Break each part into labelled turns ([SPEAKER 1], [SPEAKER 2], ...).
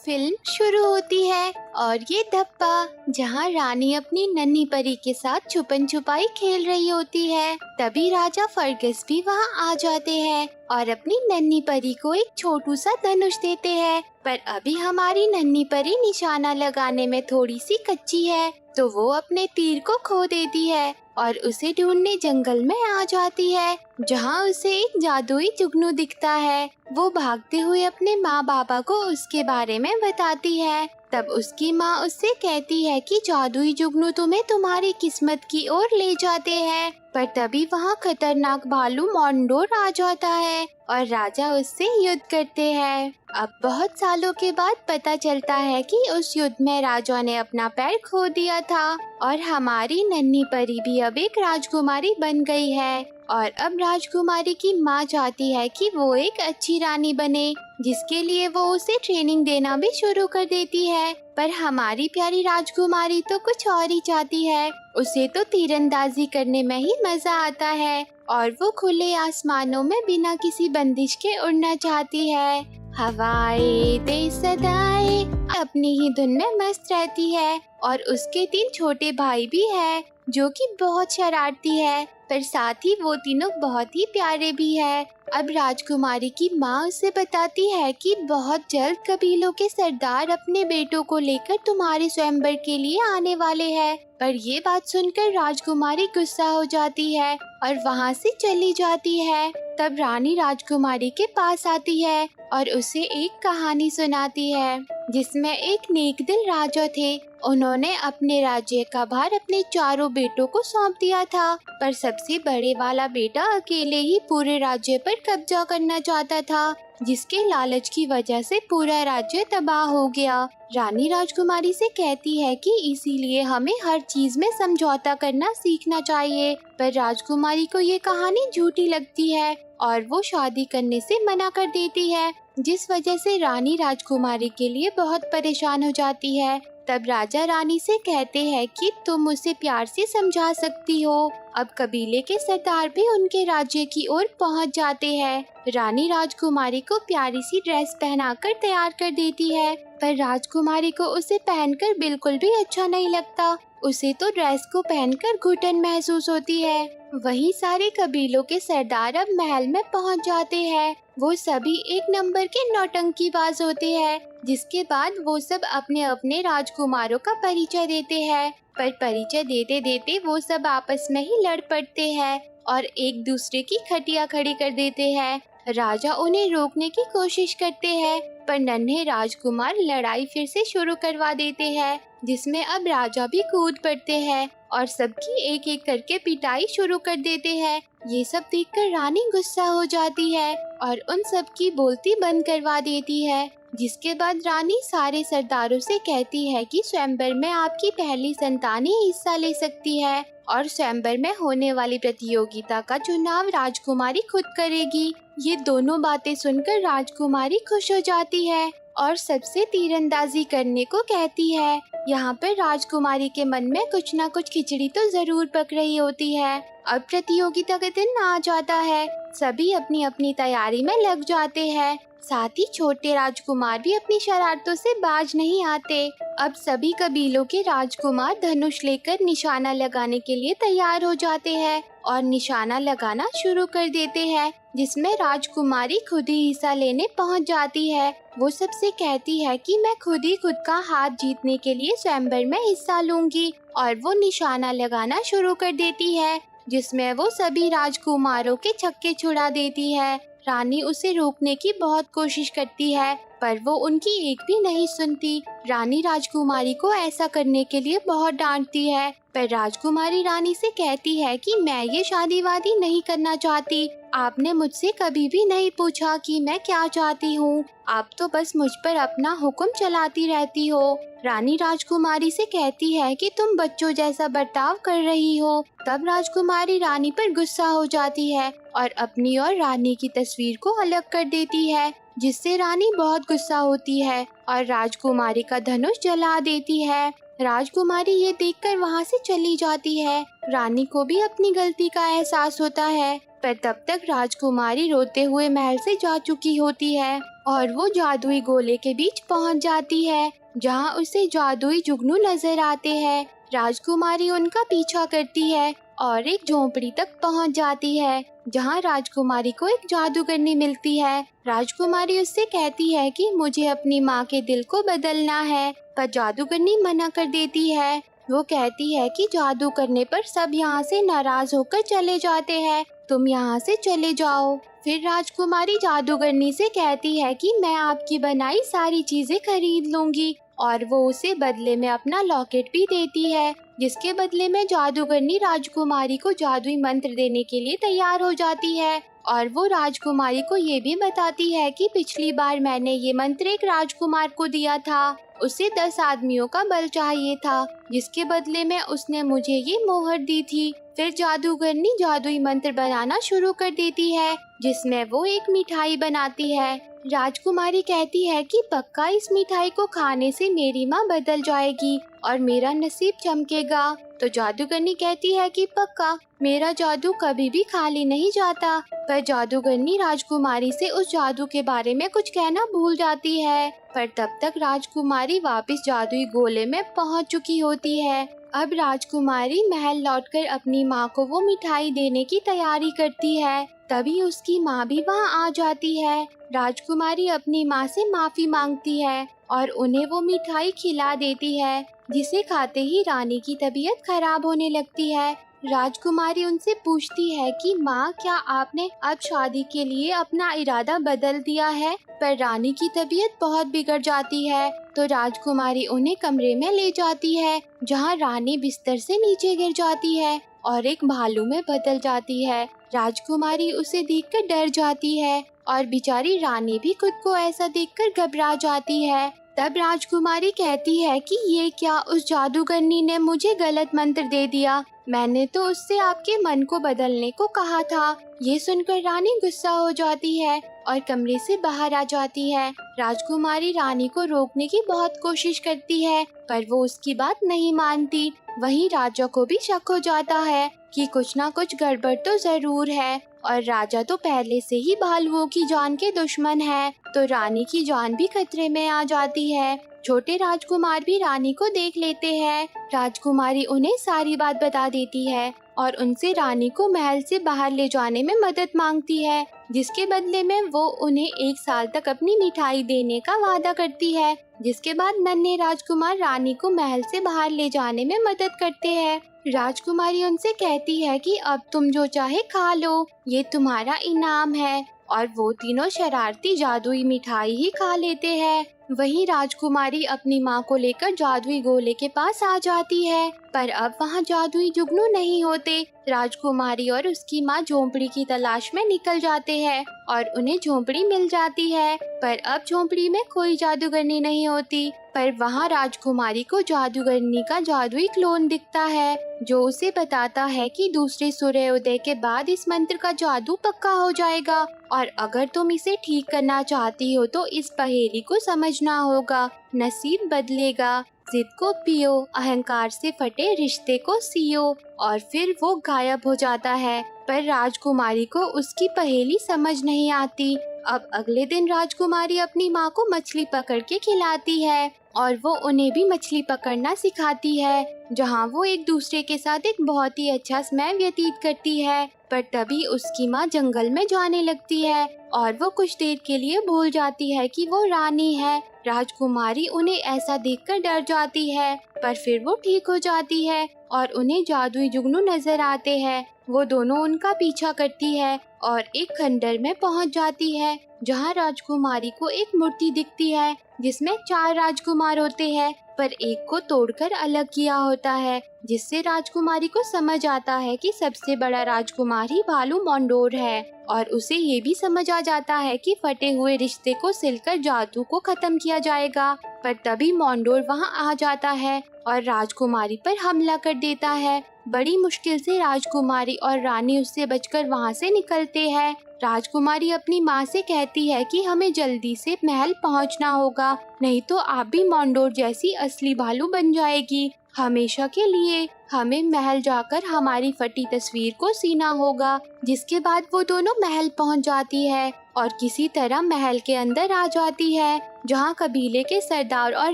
[SPEAKER 1] Film शुरू होती है और ये धप्पा जहाँ रानी अपनी नन्ही परी के साथ छुपन छुपाई खेल रही होती है। तभी राजा फर्गस भी वहाँ आ जाते हैं और अपनी नन्ही परी को एक छोटू सा धनुष देते हैं। पर अभी हमारी नन्ही परी निशाना लगाने में थोड़ी सी कच्ची है, तो वो अपने तीर को खो देती है और उसे ढूंढने जंगल में आ जाती है, जहाँ उसे एक जादुई जुगनू दिखता है। वो भागते हुए अपने माँ बाबा को उसके बारे में बताती है। तब उसकी माँ उससे कहती है कि जादुई जुगनू तुम्हें तुम्हारी किस्मत की ओर ले जाते हैं। पर तभी वहाँ खतरनाक भालू मोंडोर आ जाता है और राजा उससे युद्ध करते हैं। अब बहुत सालों के बाद पता चलता है कि उस युद्ध में राजा ने अपना पैर खो दिया था और हमारी नन्ही परी भी अब एक राजकुमारी बन गई है। और अब राजकुमारी की माँ चाहती है कि वो एक अच्छी रानी बने, जिसके लिए वो उसे ट्रेनिंग देना भी शुरू कर देती है। पर हमारी प्यारी राजकुमारी तो कुछ और ही चाहती है। उसे तो तीरंदाजी करने में ही मजा आता है और वो खुले आसमानों में बिना किसी बंदिश के उड़ना चाहती है। हवाएं दे सदाएं अपनी ही धुन में मस्त रहती है और उसके 3 छोटे भाई भी है जो कि बहुत शरारती है, पर साथ ही वो तीनों बहुत ही प्यारे भी है। अब राजकुमारी की माँ उसे बताती है कि बहुत जल्द कबीलों के सरदार अपने बेटों को लेकर तुम्हारे स्वयंवर के लिए आने वाले हैं। पर ये बात सुनकर राजकुमारी गुस्सा हो जाती है और वहाँ से चली जाती है। तब रानी राजकुमारी के पास आती है और उसे एक कहानी सुनाती है, जिसमें एक नेकदिल राजा थे। उन्होंने अपने राज्य का भार अपने चारों बेटों को सौंप दिया था, पर सबसे बड़े वाला बेटा अकेले ही पूरे राज्य पर कब्जा करना चाहता था, जिसके लालच की वजह से पूरा राज्य तबाह हो गया। रानी राजकुमारी से कहती है कि इसीलिए हमें हर चीज में समझौता करना सीखना चाहिए, पर राजकुमारी को ये कहानी झूठी लगती है और वो शादी करने से मना कर देती है, जिस वजह से रानी राजकुमारी के लिए बहुत परेशान हो जाती है। तब राजा रानी से कहते हैं कि तुम उसे प्यार से समझा सकती हो। अब कबीले के सरदार भी उनके राज्य की ओर पहुंच जाते हैं। रानी राजकुमारी को प्यारी सी ड्रेस पहनाकर तैयार कर देती है, पर राजकुमारी को उसे पहनकर बिल्कुल भी अच्छा नहीं लगता। उसे तो ड्रेस को पहनकर घुटन महसूस होती है। वहीं सारे कबीलों के सरदार अब महल में पहुंच जाते हैं। वो सभी एक नंबर के नौटंकीबाज होते हैं, जिसके बाद वो सब अपने अपने राजकुमारों का परिचय देते हैं। पर परिचय देते देते वो सब आपस में ही लड़ पड़ते हैं और एक दूसरे की खटिया खड़ी कर देते हैं। राजा उन्हें रोकने की कोशिश करते हैं, पर नन्हे राजकुमार लड़ाई फिर से शुरू करवा देते हैं, जिसमें अब राजा भी कूद पड़ते हैं और सबकी एक एक करके पिटाई शुरू कर देते हैं। ये सब देखकर रानी गुस्सा हो जाती है और उन सब की बोलती बंद करवा देती है, जिसके बाद रानी सारे सरदारों से कहती है कि स्वयंवर में आपकी पहली संतान ही हिस्सा ले सकती है और स्वयंवर में होने वाली प्रतियोगिता का चुनाव राजकुमारी खुद करेगी। ये दोनों बातें सुनकर राजकुमारी खुश हो जाती है और सबसे तीरंदाजी करने को कहती है। यहाँ पर राजकुमारी के मन में कुछ ना कुछ खिचड़ी तो जरूर पक रही होती है। अब प्रतियोगिता का दिन आ जाता है। सभी अपनी अपनी तैयारी में लग जाते हैं। साथ ही छोटे राजकुमार भी अपनी शरारतों से बाज नहीं आते। अब सभी कबीलों के राजकुमार धनुष लेकर निशाना लगाने के लिए तैयार हो जाते हैं और निशाना लगाना शुरू कर देते हैं, जिसमें राजकुमारी खुद ही हिस्सा लेने पहुंच जाती है। वो सबसे कहती है कि मैं खुद ही खुद का हाथ जीतने के लिए स्वयंवर में हिस्सा लूंगी और वो निशाना लगाना शुरू कर देती है, जिसमें वो सभी राजकुमारों के छक्के छुड़ा देती है। रानी उसे रोकने की बहुत कोशिश करती है, पर वो उनकी एक भी नहीं सुनती। रानी राजकुमारी को ऐसा करने के लिए बहुत डांटती है, पर राजकुमारी रानी से कहती है कि मैं ये शादी वादी नहीं करना चाहती। आपने मुझसे कभी भी नहीं पूछा कि मैं क्या चाहती हूँ। आप तो बस मुझ पर अपना हुक्म चलाती रहती हो। रानी राजकुमारी से कहती है कि तुम बच्चों जैसा बर्ताव कर रही हो। तब राजकुमारी रानी पर गुस्सा हो जाती है और अपनी और रानी की तस्वीर को अलग कर देती है, जिससे रानी बहुत गुस्सा होती है और राजकुमारी का धनुष जला देती है। राजकुमारी ये देखकर वहाँ से चली जाती है। रानी को भी अपनी गलती का एहसास होता है, पर तब तक राजकुमारी रोते हुए महल से जा चुकी होती है। और वो जादुई गोले के बीच पहुंच जाती है, जहां उसे जादुई जुगनू नजर आते हैं। राजकुमारी उनका पीछा करती है और एक झोंपड़ी तक पहुंच जाती है, जहां राजकुमारी को एक जादूगरनी मिलती है। राजकुमारी उससे कहती है कि मुझे अपनी माँ के दिल को बदलना है, पर जादूगरनी मना कर देती है। वो कहती है कि जादू करने पर सब यहाँ से नाराज होकर चले जाते हैं, तुम यहाँ से चले जाओ। फिर राजकुमारी जादूगरनी से कहती है कि मैं आपकी बनाई सारी चीजें खरीद लूंगी, और वो उसे बदले में अपना लॉकेट भी देती है, जिसके बदले में जादूगरनी राजकुमारी को जादुई मंत्र देने के लिए तैयार हो जाती है। और वो राजकुमारी को ये भी बताती है कि पिछली बार मैंने ये मंत्र एक राजकुमार को दिया था, उसे 10 आदमियों का बल चाहिए था, जिसके बदले में उसने मुझे ये मोहर दी थी। फिर जादूगरनी जादुई मंत्र बनाना शुरू कर देती है, जिसमें वो एक मिठाई बनाती है। राजकुमारी कहती है कि पक्का इस मिठाई को खाने से मेरी माँ बदल जाएगी और मेरा नसीब चमकेगा। तो जादूगरनी कहती है कि पक्का, मेरा जादू कभी भी खाली नहीं जाता। पर जादूगरनी राजकुमारी से उस जादू के बारे में कुछ कहना भूल जाती है, पर तब तक राजकुमारी वापस जादुई गोले में पहुंच चुकी होती है। अब राजकुमारी महल लौटकर अपनी माँ को वो मिठाई देने की तैयारी करती है, तभी उसकी माँ भी वहाँ आ जाती है। राजकुमारी अपनी माँ से माफी मांगती है और उन्हें वो मिठाई खिला देती है, जिसे खाते ही रानी की तबीयत खराब होने लगती है। राजकुमारी उनसे पूछती है कि माँ, क्या आपने अब शादी के लिए अपना इरादा बदल दिया है? पर रानी की तबीयत बहुत बिगड़ जाती है, तो राजकुमारी उन्हें कमरे में ले जाती है, जहाँ रानी बिस्तर से नीचे गिर जाती है और एक भालू में बदल जाती है। राजकुमारी उसे देखकर डर जाती है और बेचारी रानी भी खुद को ऐसा देखकर घबरा जाती है। तब राजकुमारी कहती है कि ये क्या, उस जादूगरनी ने मुझे गलत मंत्र दे दिया, मैंने तो उससे आपके मन को बदलने को कहा था। ये सुनकर रानी गुस्सा हो जाती है और कमरे से बाहर आ जाती है। राजकुमारी रानी को रोकने की बहुत कोशिश करती है, पर वो उसकी बात नहीं मानती। वहीं राजा को भी शक हो जाता है कि कुछ ना कुछ गड़बड़ तो जरूर है, और राजा तो पहले से ही भालुओं की जान के दुश्मन है, तो रानी की जान भी खतरे में आ जाती है। छोटे राजकुमार भी रानी को देख लेते हैं। राजकुमारी उन्हें सारी बात बता देती है और उनसे रानी को महल से बाहर ले जाने में मदद मांगती है, जिसके बदले में वो उन्हें 1 साल तक अपनी मिठाई देने का वादा करती है। जिसके बाद नन्हे राजकुमार रानी को महल से बाहर ले जाने में मदद करते हैं। राजकुमारी उनसे कहती है कि अब तुम जो चाहे खा लो, ये तुम्हारा इनाम है, और वो तीनों शरारती जादुई मिठाई ही खा लेते हैं। वहीं राजकुमारी अपनी माँ को लेकर जादुई गोले के पास आ जाती है, पर अब वहाँ जादुई जुगनू नहीं होते। राजकुमारी और उसकी माँ झोंपड़ी की तलाश में निकल जाते हैं और उन्हें झोंपड़ी मिल जाती है, पर अब झोंपड़ी में कोई जादूगरनी नहीं होती। पर वहाँ राजकुमारी को जादूगरनी का जादुई क्लोन दिखता है, जो उसे बताता है कि दूसरे सूर्योदय के बाद इस मंत्र का जादू पक्का हो जाएगा, और अगर तुम इसे ठीक करना चाहती हो तो इस पहेली को समझना होगा। नसीब बदलेगा, जिद को पियो, अहंकार से फटे रिश्ते को सियो। और फिर वो गायब हो जाता है, पर राजकुमारी को उसकी पहेली समझ नहीं आती। अब अगले दिन राजकुमारी अपनी माँ को मछली पकड़ के खिलाती है और वो उन्हें भी मछली पकड़ना सिखाती है, जहाँ वो एक दूसरे के साथ एक बहुत ही अच्छा समय व्यतीत करती है। पर तभी उसकी माँ जंगल में जाने लगती है और वो कुछ देर के लिए भूल जाती है कि वो रानी है। राजकुमारी उन्हें ऐसा देखकर डर जाती है, पर फिर वो ठीक हो जाती है और उन्हें जादुई जुगनू नजर आते हैं। वो दोनों उनका पीछा करती है और एक खंडर में पहुंच जाती है, जहां राजकुमारी को एक मूर्ति दिखती है जिसमें 4 राजकुमार होते हैं, पर एक को तोड़कर अलग किया होता है, जिससे राजकुमारी को समझ आता है कि सबसे बड़ा राजकुमार ही भालू मोंडोर है। और उसे ये भी समझ आ जाता है कि फटे हुए रिश्ते को सिलकर जादू को खत्म किया जाएगा। पर तभी मोंडोर वहां आ जाता है और राजकुमारी पर हमला कर देता है। बड़ी मुश्किल से राजकुमारी और रानी उससे बचकर वहां से निकलते हैं। राजकुमारी अपनी माँ से कहती है कि हमें जल्दी से महल पहुंचना होगा, नहीं तो आप भी मोंडोर जैसी असली भालू बन जाएगी। हमेशा के लिए हमें महल जाकर हमारी फटी तस्वीर को सीना होगा। जिसके बाद वो दोनों महल पहुंच जाती है और किसी तरह महल के अंदर आ जाती है, जहां कबीले के सरदार और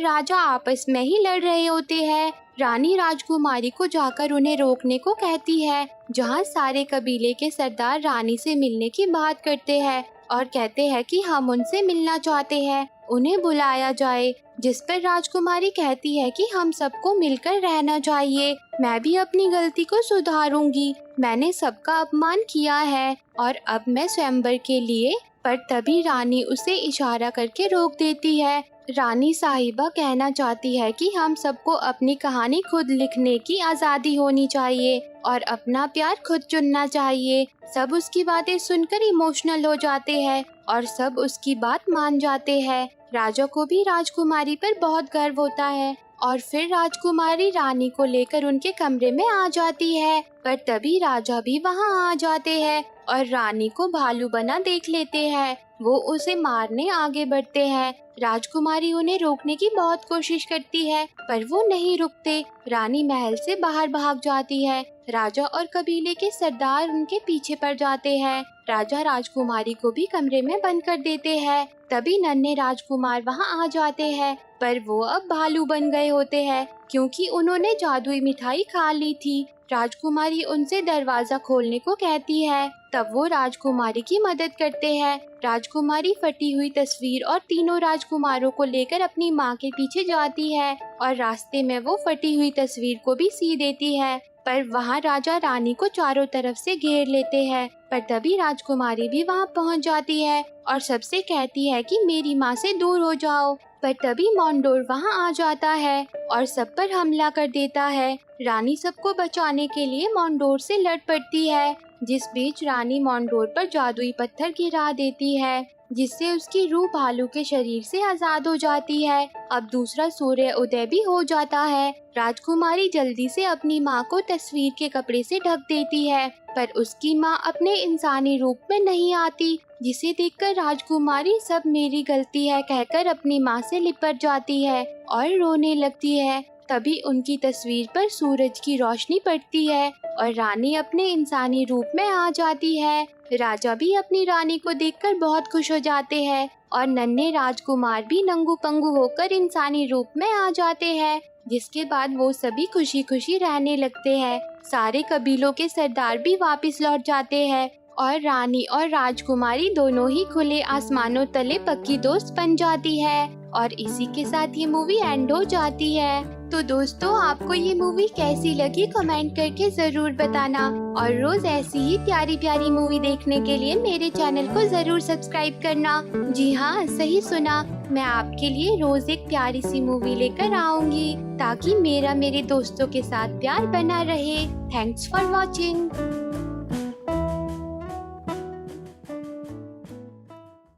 [SPEAKER 1] राजा आपस में ही लड़ रहे होते हैं। रानी राजकुमारी को जाकर उन्हें रोकने को कहती है, जहां सारे कबीले के सरदार रानी से मिलने की बात करते हैं और कहते हैं कि हम उनसे मिलना चाहते हैं, उन्हें बुलाया जाए। जिस पर राजकुमारी कहती है कि हम सबको मिलकर रहना चाहिए, मैं भी अपनी गलती को सुधारूंगी, मैंने सबका अपमान किया है और अब मैं स्वयंवर के लिए। पर तभी रानी उसे इशारा करके रोक देती है। रानी साहिबा कहना चाहती है कि हम सबको अपनी कहानी खुद लिखने की आज़ादी होनी चाहिए और अपना प्यार खुद चुनना चाहिए। सब उसकी बातें सुनकर इमोशनल हो जाते हैं और सब उसकी बात मान जाते हैं। राजा को भी राजकुमारी पर बहुत गर्व होता है और फिर राजकुमारी रानी को लेकर उनके कमरे में आ जाती है। पर तभी राजा भी वहां आ जाते हैं और रानी को भालू बना देख लेते हैं। वो उसे मारने आगे बढ़ते हैं। राजकुमारी उन्हें रोकने की बहुत कोशिश करती है, पर वो नहीं रुकते। रानी महल से बाहर भाग जाती है। राजा और कबीले के सरदार उनके पीछे पड़ जाते हैं। राजा राजकुमारी को भी कमरे में बंद कर देते हैं। तभी नन्हे राजकुमार वहां आ जाते हैं, पर वो अब भालू बन गए होते हैं क्योंकि उन्होंने जादुई मिठाई खा ली थी। राजकुमारी उनसे दरवाजा खोलने को कहती है, तब वो राजकुमारी की मदद करते हैं। राजकुमारी फटी हुई तस्वीर और तीनों राजकुमारों को लेकर अपनी माँ के पीछे जाती है और रास्ते में वो फटी हुई तस्वीर को भी सी देती है। पर वहाँ राजा रानी को चारों तरफ से घेर लेते हैं। पर तभी राजकुमारी भी वहाँ पहुँच जाती है और सबसे कहती है कि मेरी माँ से दूर हो जाओ। पर तभी मोंडोर वहाँ आ जाता है और सब पर हमला कर देता है। रानी सबको बचाने के लिए मोंडोर से लड़ पड़ती है, जिस बीच रानी मोंडोर पर जादुई पत्थर गिरा देती है, जिससे उसकी रूह भालू के शरीर से आजाद हो जाती है। अब दूसरा सूर्य उदय भी हो जाता है। राजकुमारी जल्दी से अपनी माँ को तस्वीर के कपड़े से ढक देती है, पर उसकी माँ अपने इंसानी रूप में नहीं आती, जिसे देखकर राजकुमारी सब मेरी गलती है कहकर अपनी माँ से लिपट जाती है और रोने लगती है। तभी उनकी तस्वीर पर सूरज की रोशनी पड़ती है और रानी अपने इंसानी रूप में आ जाती है। राजा भी अपनी रानी को देखकर बहुत खुश हो जाते हैं और नन्हे राजकुमार भी नंगू पंगू होकर इंसानी रूप में आ जाते हैं। जिसके बाद वो सभी खुशी खुशी रहने लगते हैं। सारे कबीलों के सरदार भी वापस लौट जाते हैं और रानी और राजकुमारी दोनों ही खुले आसमानों तले पक्की दोस्त बन जाती है। और इसी के साथ ये मूवी एंड हो जाती है। तो दोस्तों, आपको ये मूवी कैसी लगी कमेंट करके जरूर बताना और रोज ऐसी ही प्यारी प्यारी मूवी देखने के लिए मेरे चैनल को जरूर सब्सक्राइब करना। जी हाँ, सही सुना, मैं आपके लिए रोज एक प्यारी सी मूवी लेकर आऊंगी ताकि मेरा मेरे दोस्तों के साथ प्यार बना रहे। Thanks for watching.